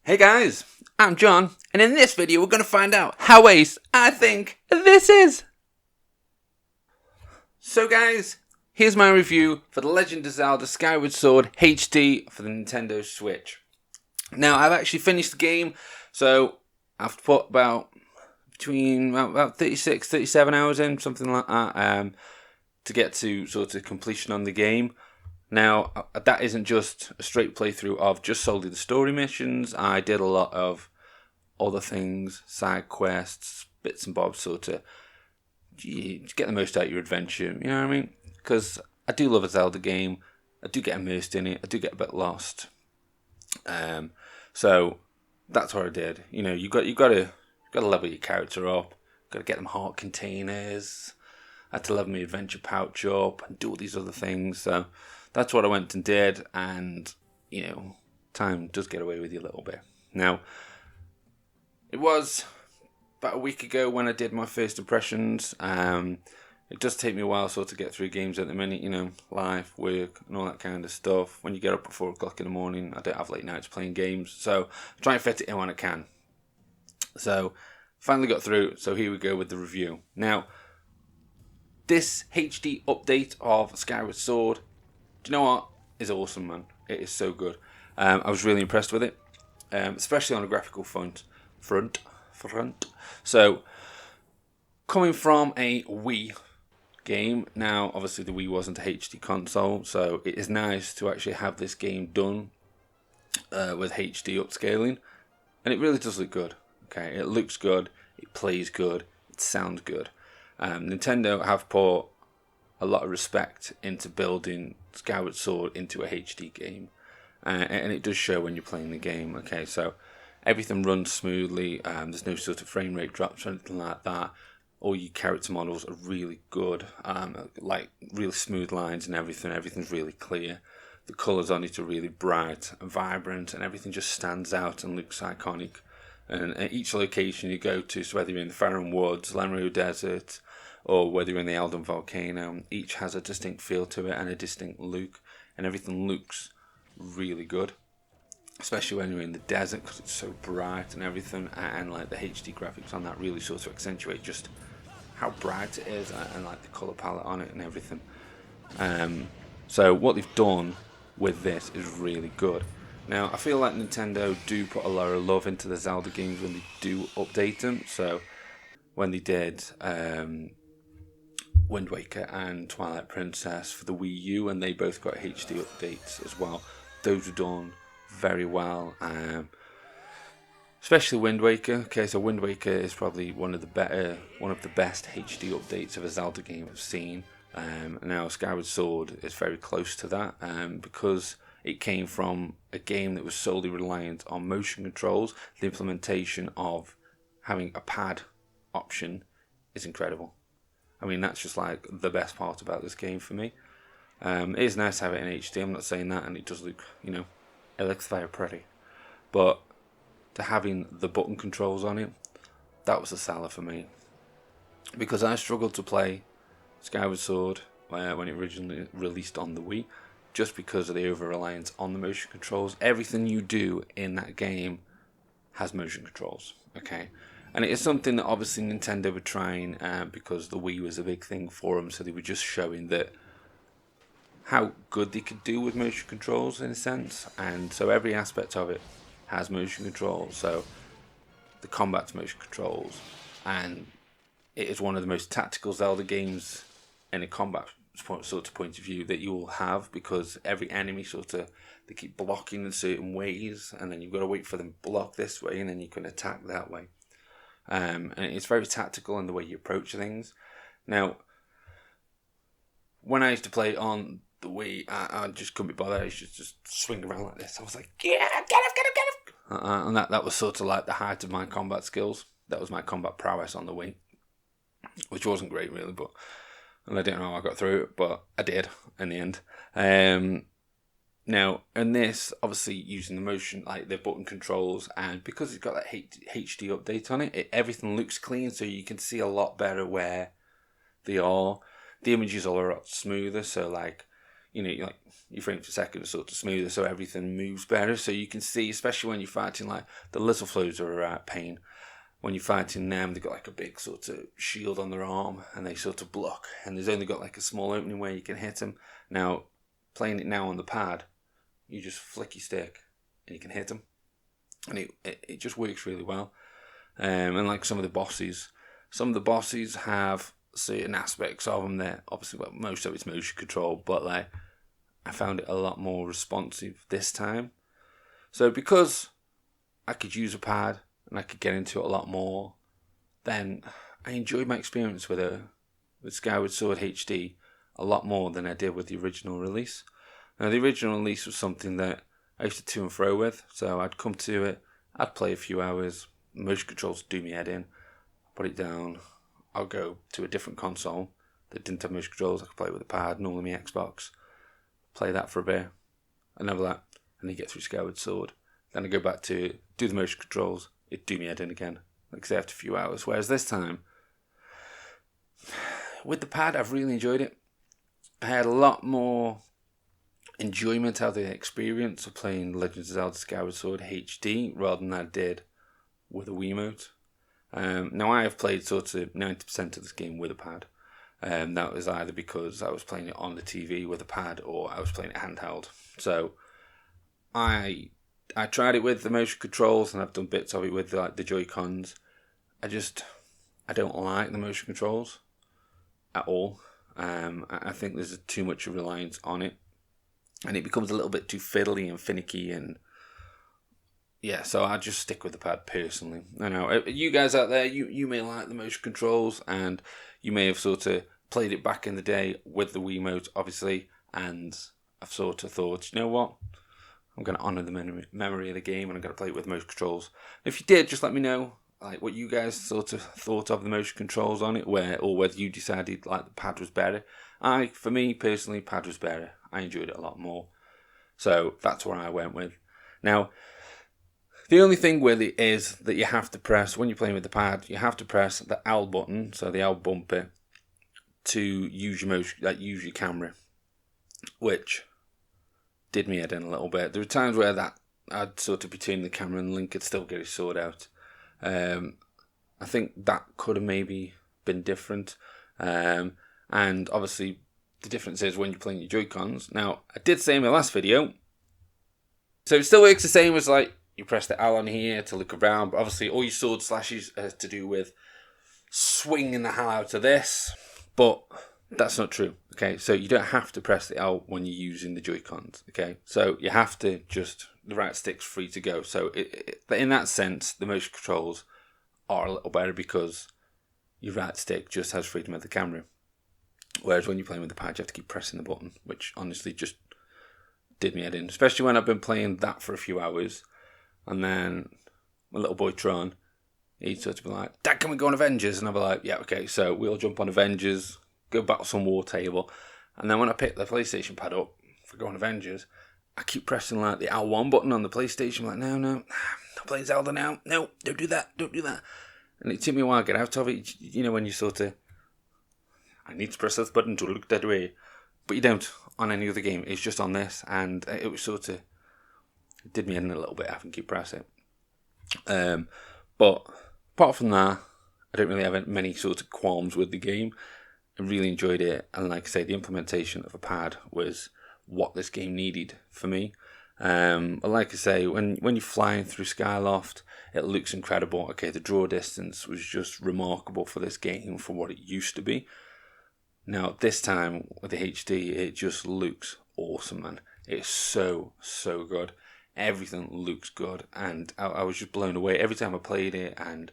Hey guys, I'm John, and in this video we're going to find out how ace I think this is. So guys, here's my review for The Legend of Zelda Skyward Sword HD for the Nintendo Switch. Now, I've actually finished the game, so I've put about 36, 37 hours in, something like that, to get to sort of completion on the game. Now, that isn't just a straight playthrough of just solely the story missions. I did a lot of other things, side quests, bits and bobs, sort of to get the most out of your adventure, you know what I mean? Because I do love a Zelda game. I do get immersed in it. I do get a bit lost. So that's what I did. You know, you got to level your character up. Got to get them heart containers. I had to level my adventure pouch up and do all these other things. So that's what I went and did, and, you know, time does get away with you a little bit. Now, it was about a week ago when I did my first impressions. It does take me a while sort of to get through games at the minute, you know, life, work, and all that kind of stuff. When you get up at 4 o'clock in the morning, I don't have late nights playing games, so I try and fit it in when I can. So, finally got through, so here we go with the review. Now, this HD update of Skyward Sword, do you know what? It's awesome, man. It is so good. I was really impressed with it, especially on a graphical front. So, coming from a Wii game, now obviously the Wii wasn't a HD console, so it is nice to actually have this game done with HD upscaling, and it really does look good. Okay, it looks good, it plays good, it sounds good. Nintendo have put a lot of respect into building Skyward Sword into a HD game, and it does show when you're playing the game. Okay, so everything runs smoothly. There's no sort of frame rate drops or anything like that. All your character models are really good, like really smooth lines and everything. Everything's really clear. The colours on it are really bright and vibrant, and everything just stands out and looks iconic. And at each location you go to, so whether you're in the Faron Woods, Lanrio Desert, or whether you're in the Elden Volcano, each has a distinct feel to it and a distinct look, and everything looks really good, especially when you're in the desert because it's so bright and everything, and like the HD graphics on that really sort of accentuate just how bright it is, and like the colour palette on it and everything. So what they've done with this is really good. Now, I feel like Nintendo do put a lot of love into the Zelda games when they do update them. So when they did Wind Waker and Twilight Princess for the Wii U, and they both got HD updates as well, those were done very well. Especially Wind Waker. Okay, so Wind Waker is probably one of the best HD updates of a Zelda game I've seen. Now Skyward Sword is very close to that, because it came from a game that was solely reliant on motion controls. The implementation of having a pad option is incredible. I mean, that's just like the best part about this game for me. It is nice to have it in HD, I'm not saying that, and it does look, you know, it looks very pretty. But to having the button controls on it, that was a seller for me. Because I struggled to play Skyward Sword when it originally released on the Wii, just because of the over-reliance on the motion controls. Everything you do in that game has motion controls, okay? And it is something that obviously Nintendo were trying, because the Wii was a big thing for them, so they were just showing that how good they could do with motion controls in a sense. And so every aspect of it has motion controls. So the combat's motion controls, and it is one of the most tactical Zelda games in a combat sort of point of view that you will have, because every enemy they keep blocking in certain ways, and then you've got to wait for them to block this way, and then you can attack that way. And it's very tactical in the way you approach things. Now, when I used to play on the Wii, I just couldn't be bothered. I used to just swing around like this. I was like, yeah, get him. And that was sort of like the height of my combat skills. That was my combat prowess on the Wii, which wasn't great really, and I don't know how I got through it, but I did in the end. Now, in this, obviously using the motion, like the button controls, and because it's got that HD update on it, everything looks clean, so you can see a lot better where they are. The images are a lot smoother, so like, like your frame per second is sort of smoother, so everything moves better. So you can see, especially when you're fighting like the little flows are a pain. When you're fighting them, they've got like a big sort of shield on their arm, and they sort of block. And there's only got like a small opening where you can hit them. Now, playing it now on the pad, you just flick your stick and you can hit them, and it just works really well. And like some of the bosses have certain aspects of them that obviously, well, most of it's motion control, but like I found it a lot more responsive this time. So because I could use a pad and I could get into it a lot more, then I enjoyed my experience with Skyward Sword HD a lot more than I did with the original release. Now, the original release was something that I used to and fro with, so I'd come to it, I'd play a few hours, motion controls do me head in, put it down, I'll go to a different console that didn't have motion controls. I could play with a pad, normally my Xbox, play that for a bit, another that, and then get through Skyward Sword. Then I go back to do the motion controls, it'd do me head in again, like I say, after a few hours. Whereas this time, with the pad, I've really enjoyed it. I had a lot more enjoyment out of the experience of playing Legend of Zelda Skyward Sword HD rather than I did with a Wiimote. Now, I have played sort of 90% of this game with a pad. That was either because I was playing it on the TV with a pad or I was playing it handheld. So I tried it with the motion controls, and I've done bits of it with like the Joy-Cons. I don't like the motion controls at all. I think there's too much reliance on it, and it becomes a little bit too fiddly and finicky, and yeah, so I just stick with the pad personally. I know you guys out there, you may like the motion controls, and you may have sort of played it back in the day with the Wiimote, obviously, and I've sort of thought, you know what, I'm going to honour the memory of the game, and I'm going to play it with motion controls. If you did, just let me know like what you guys sort of thought of the motion controls on it, or whether you decided like the pad was better. For me personally, pad was better. I enjoyed it a lot more, so that's where I went with. Now, the only thing with it is that you have to press, when you're playing with the pad, you have to press the L button, so the L bumper, to use your motion, like use your camera, which did me head in a little bit. There were times where that I'd sort of between the camera and Link could still get his sword out. I think that could have maybe been different. And obviously the difference is when you're playing your Joy-Cons. Now, I did say in my last video, so it still works the same as like you press the L on here to look around, but obviously all your sword slashes has to do with swinging the hell out of this, but that's not true. Okay, so you don't have to press the L when you're using the Joy-Cons. Okay, so you have to just, the right stick's free to go. So in that sense, the motion controls are a little better because your right stick just has freedom of the camera. Whereas when you're playing with the pad, you have to keep pressing the button, which honestly just did me head in. Especially when I've been playing that for a few hours, and then my little boy Tron, he'd sort of be like, "Dad, can we go on Avengers?" And I'd be like, "Yeah, okay." So we'll jump on Avengers, go battle some war table, and then when I pick the PlayStation pad up for going Avengers, I keep pressing like the L1 button on the PlayStation. I'm like, no, not playing Zelda now. No, don't do that. And it took me a while to get out of it. You know, when you sort of, I need to press this button to look that way, but you don't on any other game. It's just on this, and it was sort of, it did me in a little bit having to keep pressing. But apart from that, I don't really have many sort of qualms with the game. I really enjoyed it, and like I say, the implementation of a pad was what this game needed for me. Like I say, when you're flying through Skyloft, it looks incredible. Okay, the draw distance was just remarkable for this game for what it used to be. Now, this time with the HD, it just looks awesome, man. It's so good. Everything looks good, and I was just blown away every time I played it, and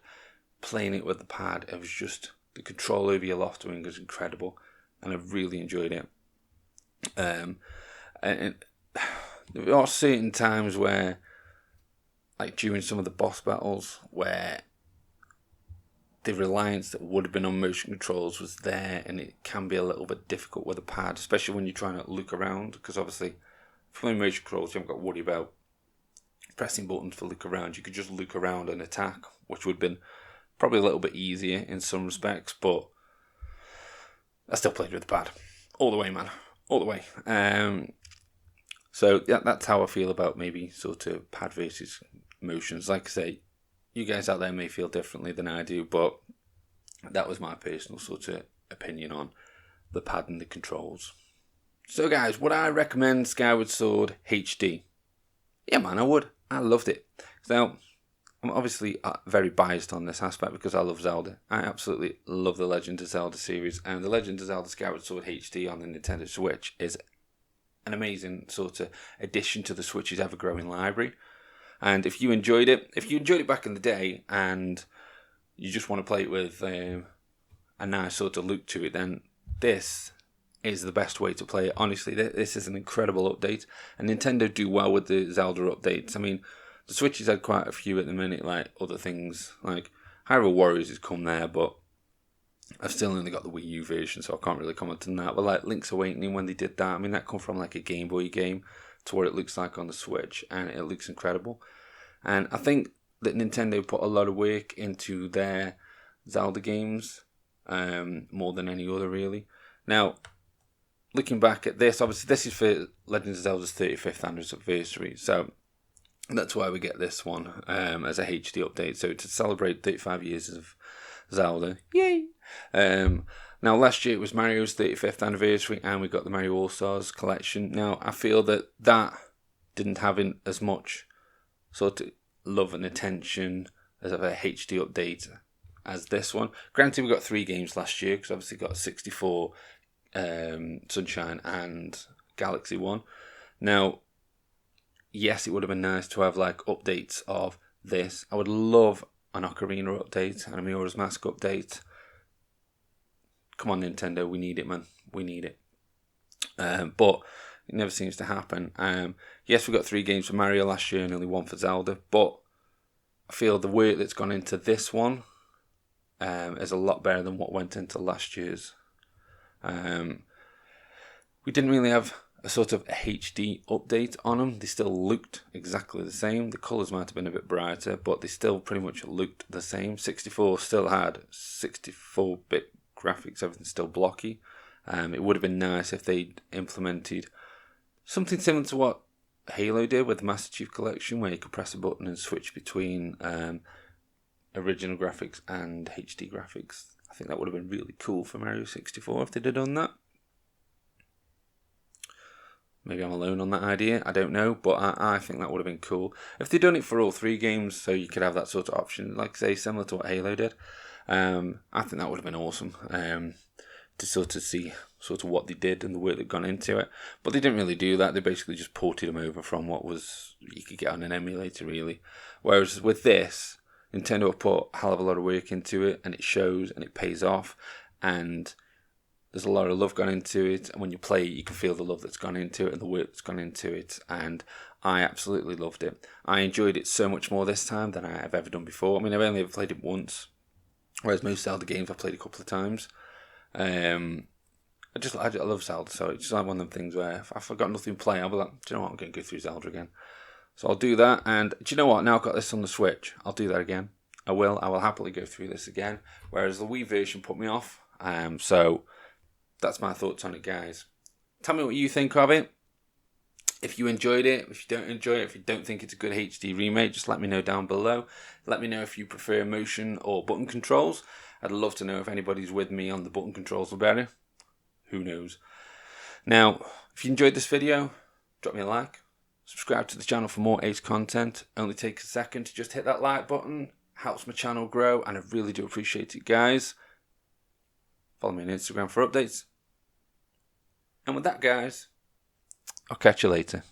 playing it with the pad, it was just, the control over your loft wing is incredible, and I really enjoyed it. And there are certain times where, like during some of the boss battles, where the reliance that would have been on motion controls was there, and it can be a little bit difficult with a pad, especially when you're trying to look around, because obviously, if you're playing motion controls, you haven't got to worry about pressing buttons to look around. You could just look around and attack, which would have been probably a little bit easier in some respects, but I still played with the pad all the way, man. all the way. So yeah, that's how I feel about maybe sort of pad versus motions. Like I say, you guys out there may feel differently than I do, but that was my personal sort of opinion on the pad and the controls. So guys, would I recommend Skyward Sword HD? Yeah man, I would. I loved it. Now, I'm obviously very biased on this aspect because I love Zelda. I absolutely love the Legend of Zelda series, and the Legend of Zelda Skyward Sword HD on the Nintendo Switch is an amazing sort of addition to the Switch's ever-growing library. And if you enjoyed it back in the day, and you just want to play it with a nice sort of look to it, then this is the best way to play it. Honestly, this is an incredible update, and Nintendo do well with the Zelda updates. I mean, the Switch has had quite a few at the minute, like other things, like Hyrule Warriors has come there, but I've still only got the Wii U version, so I can't really comment on that. But like Link's Awakening, when they did that, I mean, that come from like a Game Boy game to what it looks like on the Switch, and it looks incredible. And I think that Nintendo put a lot of work into their Zelda games, more than any other, really. Now, looking back at this, obviously this is for Legend of Zelda's 35th anniversary, so that's why we get this one as a HD update. So to celebrate 35 years of Zelda, yay! Now last year it was Mario's 35th anniversary, and we got the Mario All-Stars collection. Now I feel that didn't have as much sort of love and attention as a HD update as this one. Granted, we got 3 games last year because obviously got 64, Sunshine and Galaxy 1. Now, yes, it would have been nice to have like updates of this. I would love an Ocarina update and a Majora's Mask update. Come on, Nintendo, we need it, man. We need it. But it never seems to happen. Yes, we got 3 games for Mario last year and only 1 for Zelda, but I feel the work that's gone into this one is a lot better than what went into last year's. We didn't really have a sort of a HD update on them. They still looked exactly the same. The colours might have been a bit brighter, but they still pretty much looked the same. 64 still had 64-bit graphics, everything's still blocky. It would have been nice if they'd implemented something similar to what Halo did with the Master Chief Collection, where you could press a button and switch between original graphics and HD graphics. I think that would have been really cool for Mario 64 if they'd have done that. Maybe I'm alone on that idea, I don't know, but I think that would have been cool. If they'd done it for all 3 games, so you could have that sort of option, like say, similar to what Halo did, I think that would have been awesome, to sort of see sort of what they did and the work that gone into it. But they didn't really do that. They basically just ported them over from what was you could get on an emulator, really. Whereas with this, Nintendo have put a hell of a lot of work into it, and it shows and it pays off, and there's a lot of love gone into it, and when you play it, you can feel the love that's gone into it and the work that's gone into it, and I absolutely loved it. I enjoyed it so much more this time than I have ever done before. I mean, I've only ever played it once, whereas most Zelda games I've played a couple of times. I love Zelda, so it's just like one of them things where if I've got nothing to play, I'll be like, do you know what, I'm going to go through Zelda again. So I'll do that, and do you know what, now I've got this on the Switch, I'll do that again. I will happily go through this again, whereas the Wii version put me off, so that's my thoughts on it, guys. Tell me what you think of it. If you enjoyed it, if you don't enjoy it, if you don't think it's a good HD remake, just let me know down below. Let me know if you prefer motion or button controls. I'd love to know if anybody's with me on the button controls or better. Who knows? Now, if you enjoyed this video, drop me a like. Subscribe to the channel for more Ace content. Only takes a second to just hit that like button. Helps my channel grow, and I really do appreciate it, guys. Follow me on Instagram for updates. And with that, guys, I'll catch you later.